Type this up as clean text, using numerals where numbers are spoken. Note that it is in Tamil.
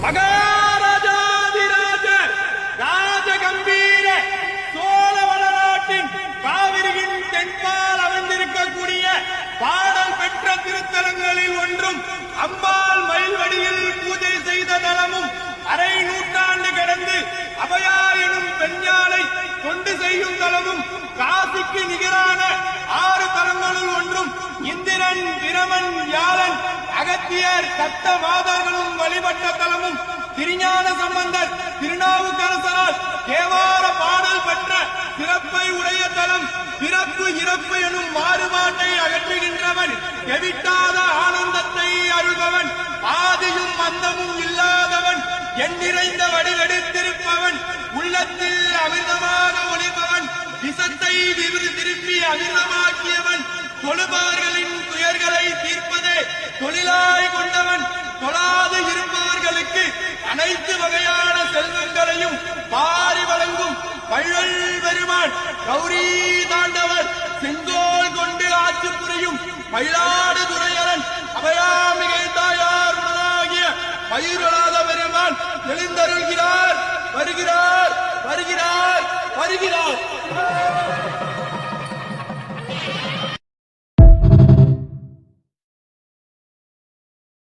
மகாராஜாதிராஜ ராஜகம்பீர சோழ வளநாட்டின் காவிரியின் தென்பால் அமைந்திருக்கக்கூடிய பாடல் பெற்ற திருத்தலங்களில் ஒன்றும் அம்பாள் மயில்வடியில் பூஜை செய்த தலமும் அரை நூற்றாண்டு கடந்து அபயா எனும் பெண்யாளை கொண்டு செய்யும் தலமும் காசிக்கு நிகரான 6 தலங்களுள் ஒன்றும் இந்திரன் பிரமன் யாழன் அகத்தியர் சப்த மாதர்களும் வழிபட்ட தலமும் திருஞான சம்பந்தர் திருநாவுக்கரசரால் தேவார பாடல் பெற்ற சிறப்பை உடைய தலம். பிறப்பு இறப்பு எனும் மாறுபாட்டை அகற்றுகின்றவன், எவிட்டாத ஆனந்தத்தை அருள்பவன், ஆதியும் அந்தமும் இல்லாதவன், என் நிறைந்த வடிவெடுத்திருப்பவன், உள்ளத்தில் அமிர்தமாக ஒளிபவன், விஷத்தை திருப்பி அமிர்தமாக்கியவன், தொழுபவர்களின் துயர்களை தீர்ப்பதே தொழிலாய் கொண்டவன், தொழாது இருப்பவர்களுக்கு அனைத்து வகையான செல்வங்களையும் பாரி வழங்கும் வள்ளல் பெருமான், கௌரி தாண்டவர், செங்கோல் கொண்டு ஆட்சி புரியும் மயிலாடுதுறையரன், அபயாமிகை தாயார் உடனாகிய பயிரொழாத பெருமான் எழுந்தருள்கிறார். வருகிறார் வருகிறார் வருகிறார்.